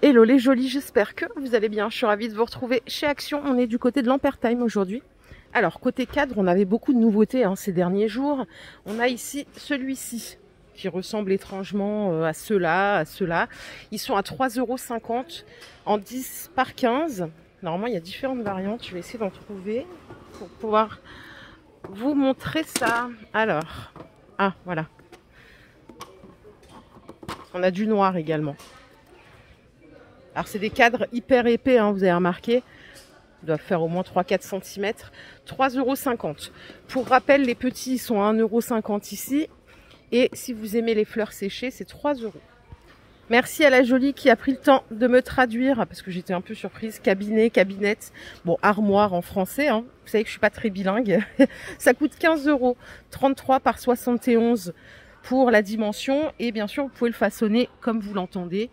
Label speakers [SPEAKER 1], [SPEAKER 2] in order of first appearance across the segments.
[SPEAKER 1] Hello les jolis, j'espère que vous allez bien. Je suis ravie de vous retrouver chez Action. On est du côté de l'Ampertime aujourd'hui. Alors côté cadre, on avait beaucoup de nouveautés ces derniers jours. On a ici celui-ci qui ressemble étrangement à ceux-là, Ils sont à 3,50 € en 10 par 15. Normalement, il y a différentes variantes. Je vais essayer d'en trouver pour pouvoir vous montrer ça. Alors, voilà. On a du noir également. Alors c'est des cadres hyper épais, vous avez remarqué. Ils doivent faire au moins 3-4 cm. 3,50 €. Pour rappel, les petits sont à 1,50 € ici. Et si vous aimez les fleurs séchées, c'est 3 €. Merci à la jolie qui a pris le temps de me traduire, parce que j'étais un peu surprise. Cabinet, cabinette, bon, armoire en français. Vous savez que je suis pas très bilingue. Ça coûte 15 €. 33 par 71 pour la dimension. Et bien sûr, vous pouvez le façonner comme vous l'entendez.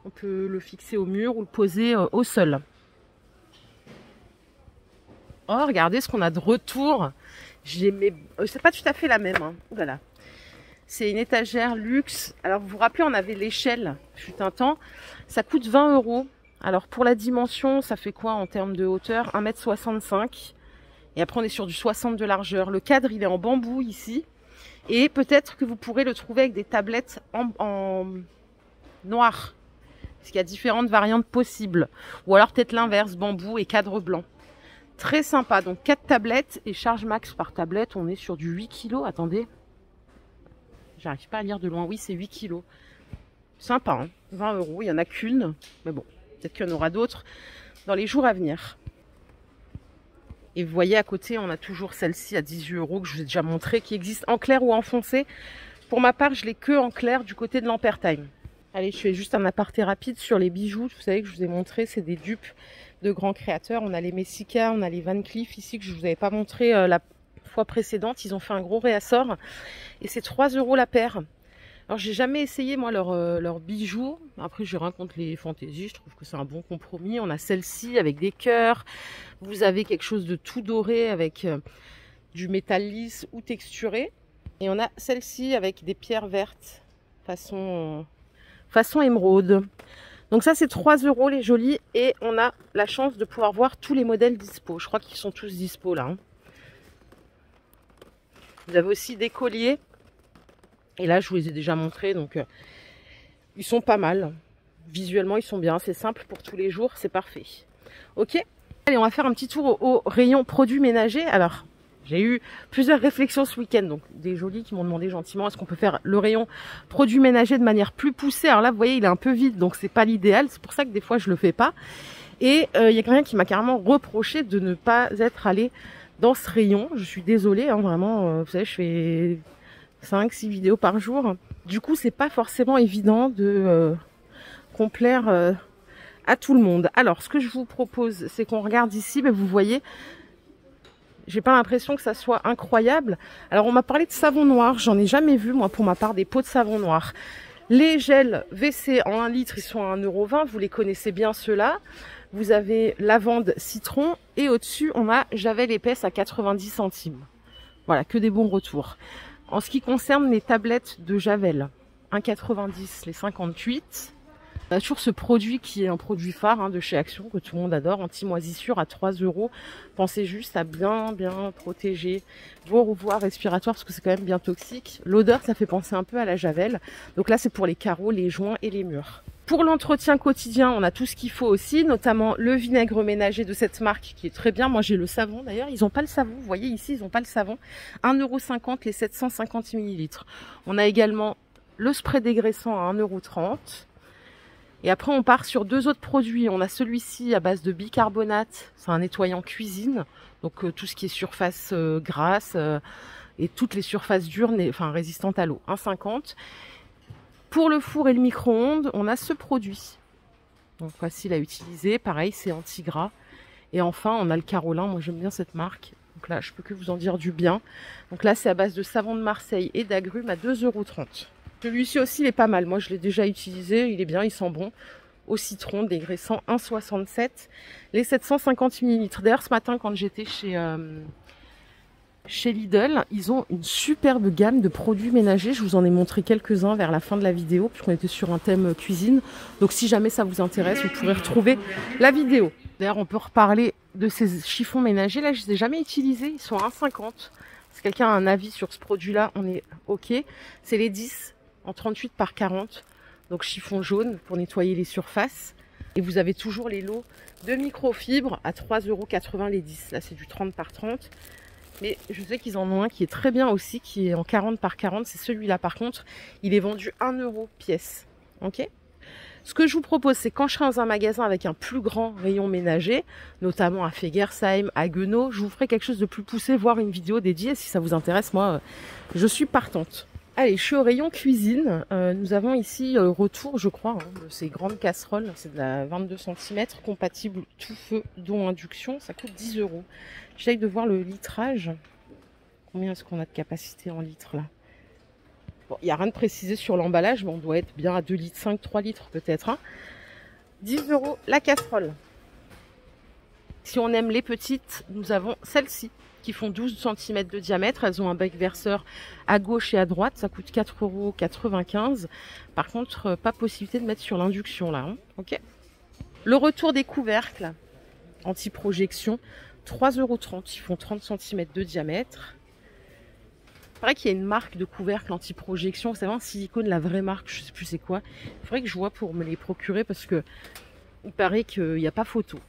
[SPEAKER 1] On peut le fixer au mur ou le poser au sol. Oh, regardez ce qu'on a de retour. C'est pas tout à fait la même. Voilà. C'est une étagère luxe. Alors, vous vous rappelez, on avait l'échelle, fut un temps. Ça coûte 20 €. Alors, pour la dimension, ça fait quoi en termes de hauteur? 1,65 m. Et après, on est sur du 60 de largeur. Le cadre, il est en bambou ici. Et peut-être que vous pourrez le trouver avec des tablettes en noir. Parce qu'il y a différentes variantes possibles. Ou alors peut-être l'inverse, bambou et cadre blanc. Très sympa. Donc 4 tablettes et charge max par tablette. On est sur du 8 kg. Attendez. J'arrive pas à lire de loin. Oui, c'est 8 kg. Sympa, 20 €. Il n'y en a qu'une. Mais bon, peut-être qu'il y en aura d'autres dans les jours à venir. Et vous voyez à côté, on a toujours celle-ci à 18 € que je vous ai déjà montré, qui existe en clair ou en foncé. Pour ma part, je l'ai que en clair du côté de l'Ampertime. Allez, je fais juste un aparté rapide sur les bijoux. Vous savez que je vous ai montré, c'est des dupes de grands créateurs. On a les Messika, on a les Van Cleef ici que je vous avais pas montré la fois précédente. Ils ont fait un gros réassort et c'est 3 € la paire. Alors j'ai jamais essayé moi leurs bijoux. Après j'ai rien contre les fantaisies, je trouve que c'est un bon compromis. On a celle-ci avec des cœurs. Vous avez quelque chose de tout doré avec du métal lisse ou texturé. Et on a celle-ci avec des pierres vertes façon émeraude. Donc ça c'est 3 € les jolis. Et on a la chance de pouvoir voir tous les modèles dispo. Je crois qu'ils sont tous dispo là. Vous avez aussi des colliers. Et là je vous les ai déjà montrés. Donc ils sont pas mal. Visuellement ils sont bien. C'est simple pour tous les jours. C'est parfait. Ok. Allez, on va faire un petit tour au rayon produits ménagers. Alors j'ai eu plusieurs réflexions ce week-end, donc des jolis qui m'ont demandé gentiment est-ce qu'on peut faire le rayon produits ménagers de manière plus poussée. Alors là, vous voyez, il est un peu vide, donc c'est pas l'idéal. C'est pour ça que des fois, je le fais pas. Et il y a quelqu'un qui m'a carrément reproché de ne pas être allé dans ce rayon. Je suis désolée, vraiment. Vous savez, je fais 5-6 vidéos par jour. Du coup, c'est pas forcément évident de complaire à tout le monde. Alors, ce que je vous propose, c'est qu'on regarde ici, mais vous voyez... J'ai pas l'impression que ça soit incroyable. Alors, on m'a parlé de savon noir. J'en ai jamais vu, moi, pour ma part, des pots de savon noir. Les gels WC en 1 litre, ils sont à 1,20 €. Vous les connaissez bien, ceux-là. Vous avez lavande citron. Et au-dessus, on a Javel épaisse à 90 centimes. Voilà, que des bons retours. En ce qui concerne les tablettes de Javel, 1,90 € les 58. On a toujours ce produit qui est un produit phare de chez Action, que tout le monde adore, anti-moisissure à 3 €. Pensez juste à bien protéger vos voies respiratoires parce que c'est quand même bien toxique. L'odeur, ça fait penser un peu à la Javel. Donc là, c'est pour les carreaux, les joints et les murs. Pour l'entretien quotidien, on a tout ce qu'il faut aussi, notamment le vinaigre ménager de cette marque qui est très bien. Moi, j'ai le savon d'ailleurs. Ils n'ont pas le savon. Vous voyez ici, ils n'ont pas le savon. 1,50 € les 750 ml. On a également le spray dégraissant à 1,30 €. Et après, on part sur 2 autres produits. On a celui-ci à base de bicarbonate. C'est un nettoyant cuisine. Donc, tout ce qui est surface grasse et toutes les surfaces dures, résistantes à l'eau. 1,50 €. Pour le four et le micro-ondes, on a ce produit. Donc, facile à utiliser. Pareil, c'est anti-gras. Et enfin, on a le Carolin. Moi, j'aime bien cette marque. Donc là, je peux que vous en dire du bien. Donc là, c'est à base de savon de Marseille et d'agrumes à 2,30 €. Celui-ci aussi, il est pas mal. Moi, je l'ai déjà utilisé. Il est bien, il sent bon. Au citron, dégraissant 1,67 €. Les 750 ml. D'ailleurs, ce matin, quand j'étais chez Lidl, ils ont une superbe gamme de produits ménagers. Je vous en ai montré quelques-uns vers la fin de la vidéo, puisqu'on était sur un thème cuisine. Donc si jamais ça vous intéresse, vous pourrez retrouver la vidéo. D'ailleurs, on peut reparler de ces chiffons ménagers. Là, je ne les ai jamais utilisés. Ils sont à 1,50 €. Si quelqu'un a un avis sur ce produit-là, on est OK. C'est les 10 en 38 par 40. Donc chiffon jaune pour nettoyer les surfaces. Et vous avez toujours les lots de microfibres à 3,80 € les 10. Là, c'est du 30 par 30. Mais je sais qu'ils en ont un qui est très bien aussi, qui est en 40 par 40. C'est celui-là. Par contre, il est vendu 1 € pièce. OK ? Ce que je vous propose, c'est quand je serai dans un magasin avec un plus grand rayon ménager, notamment à Fegersheim, à Guenot, je vous ferai quelque chose de plus poussé, voire une vidéo dédiée. Si ça vous intéresse, moi, je suis partante. Allez, je suis au rayon cuisine. Nous avons ici le retour, je crois, de ces grandes casseroles. C'est de la 22 cm, compatible tout feu, dont induction. Ça coûte 10 €. J'essaye de voir le litrage. Combien est-ce qu'on a de capacité en litres, là? Bon, il n'y a rien de précisé sur l'emballage, mais on doit être bien à 2,5 litres, 3 litres peut-être. Hein. 10 € la casserole. Si on aime les petites, nous avons celles-ci qui font 12 cm de diamètre. Elles ont un bec verseur à gauche et à droite. Ça coûte 4,95 €. Par contre, pas possibilité de mettre sur l'induction là. Hein. Ok. Le retour des couvercles anti-projection, 3,30 €. Ils font 30 cm de diamètre. Il faudrait qu'il y ait une marque de couvercle anti-projection. Vous savez, un silicone, la vraie marque, je sais plus c'est quoi. Il faudrait que je vois pour me les procurer parce que il paraît qu'il n'y a pas photo.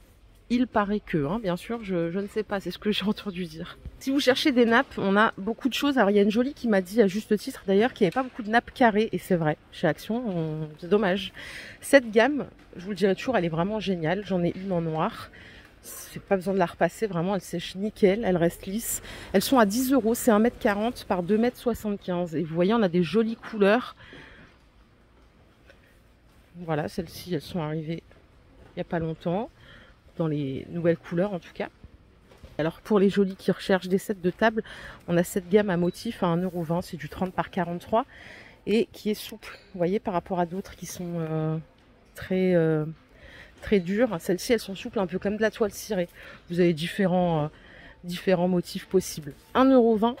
[SPEAKER 1] Il paraît que, hein, bien sûr, je ne sais pas, c'est ce que j'ai entendu dire. Si vous cherchez des nappes, on a beaucoup de choses. Alors, il y a une jolie qui m'a dit, à juste titre d'ailleurs, qu'il n'y avait pas beaucoup de nappes carrées. Et c'est vrai, chez Action, c'est dommage. Cette gamme, je vous le dirai toujours, elle est vraiment géniale. J'en ai une en noir. C'est pas besoin de la repasser, vraiment, elle sèche nickel, elle reste lisse. Elles sont à 10 €, c'est 1,40 m par 2,75 m. Et vous voyez, on a des jolies couleurs. Voilà, celles-ci, elles sont arrivées il n'y a pas longtemps. Dans les nouvelles couleurs en tout cas. Alors pour les jolis qui recherchent des sets de table, on a cette gamme à motif à 1,20 €, c'est du 30 par 43 et qui est souple. Vous voyez, par rapport à d'autres qui sont très dures. Celles-ci, elles sont souples, un peu comme de la toile cirée. Vous avez différents motifs possibles. 1,20 €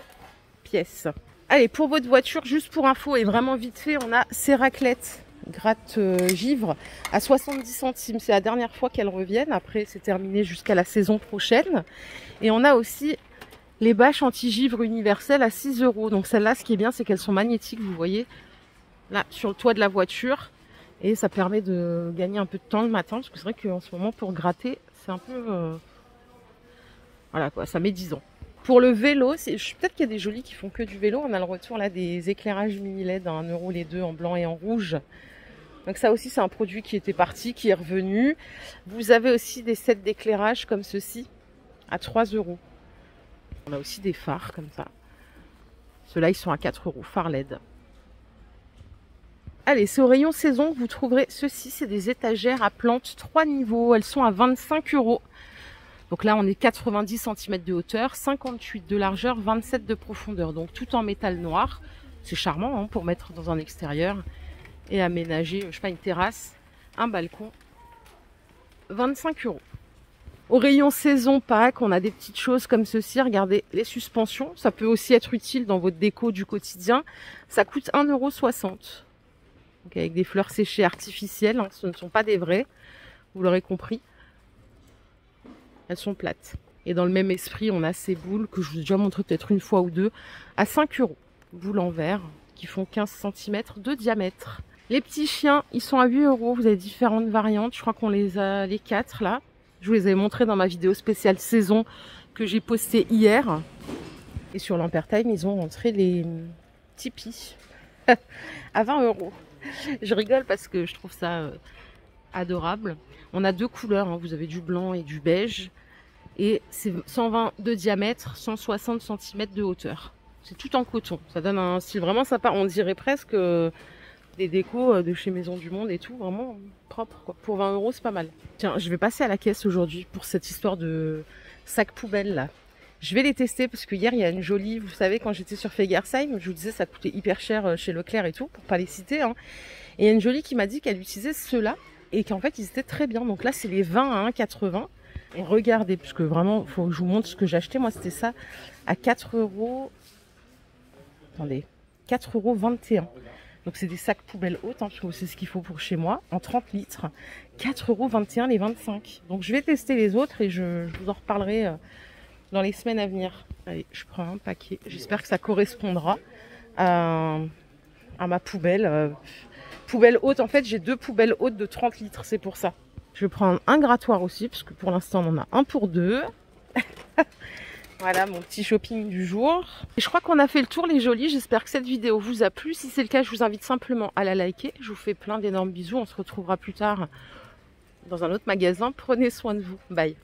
[SPEAKER 1] pièce. Allez, pour votre voiture, juste pour info et vraiment vite fait, on a ces raclettes gratte givre à 70 centimes. C'est la dernière fois qu'elles reviennent. Après, c'est terminé jusqu'à la saison prochaine. Et on a aussi les bâches anti-givre universelles à 6 €. Donc celles-là, ce qui est bien, c'est qu'elles sont magnétiques. Vous voyez, là, sur le toit de la voiture. Et ça permet de gagner un peu de temps le matin. Parce que c'est vrai qu'en ce moment, pour gratter, c'est un peu... Voilà quoi, ça met 10 ans. Pour le vélo, peut-être qu'il y a des jolis qui font que du vélo. On a le retour là des éclairages mini LED à 1 € les deux, en blanc et en rouge. Donc ça aussi, c'est un produit qui était parti, qui est revenu. Vous avez aussi des sets d'éclairage comme ceci à 3 €. On a aussi des phares comme ça. Ceux-là, ils sont à 4 €, phares LED. Allez, c'est au rayon saison que vous trouverez ceci. C'est des étagères à plantes 3 niveaux. Elles sont à 25 €. Donc là, on est 90 cm de hauteur, 58 de largeur, 27 de profondeur. Donc tout en métal noir. C'est charmant hein, pour mettre dans un extérieur et aménager, je sais pas, une terrasse, un balcon. 25 €. Au rayon saison Pâques, on a des petites choses comme ceci. Regardez, les suspensions. Ça peut aussi être utile dans votre déco du quotidien. Ça coûte 1,60 €. Donc avec des fleurs séchées artificielles. Hein, ce ne sont pas des vraies. Vous l'aurez compris. Elles sont plates. Et dans le même esprit, on a ces boules que je vous ai déjà montré peut-être une fois ou deux à 5 €. Boules en verre qui font 15 cm de diamètre. Les petits chiens, ils sont à 8 €. Vous avez différentes variantes. Je crois qu'on les a les 4 là. Je vous les avais montrés dans ma vidéo spéciale saison que j'ai postée hier. Et sur l'Ampertime, ils ont rentré les Tipeee à 20 €. Je rigole parce que je trouve ça adorable. On a deux couleurs. Hein. Vous avez du blanc et du beige. Et c'est 120 de diamètre, 160 cm de hauteur. C'est tout en coton. Ça donne un style vraiment sympa. On dirait presque des décos de chez Maison du Monde et tout. Vraiment propre, quoi. Pour 20 €, c'est pas mal. Tiens, je vais passer à la caisse aujourd'hui pour cette histoire de sac poubelle là. Je vais les tester parce que hier, il y a une jolie... Vous savez, quand j'étais sur Fegersheim, je vous disais ça coûtait hyper cher chez Leclerc et tout, pour pas les citer. Hein. Et il y a une jolie qui m'a dit qu'elle utilisait ceux-là et qu'en fait, ils étaient très bien. Donc là, c'est les 20 à 1,80 €. Et regardez, parce que vraiment, il faut que je vous montre ce que j'ai acheté. Moi, c'était ça à 4 euros. Attendez, 4,21 €. Donc, c'est des sacs poubelles hautes, hein, parce que c'est ce qu'il faut pour chez moi, en 30 litres. 4,21 € les 25. Donc, je vais tester les autres et je vous en reparlerai dans les semaines à venir. Allez, je prends un paquet. J'espère que ça correspondra à ma poubelle. Poubelle haute, en fait, j'ai 2 poubelles hautes de 30 litres, c'est pour ça. Je vais prendre un grattoir aussi, parce que pour l'instant, on en a un pour 2. Voilà mon petit shopping du jour. Et je crois qu'on a fait le tour les jolis. J'espère que cette vidéo vous a plu. Si c'est le cas, je vous invite simplement à la liker. Je vous fais plein d'énormes bisous. On se retrouvera plus tard dans un autre magasin. Prenez soin de vous. Bye.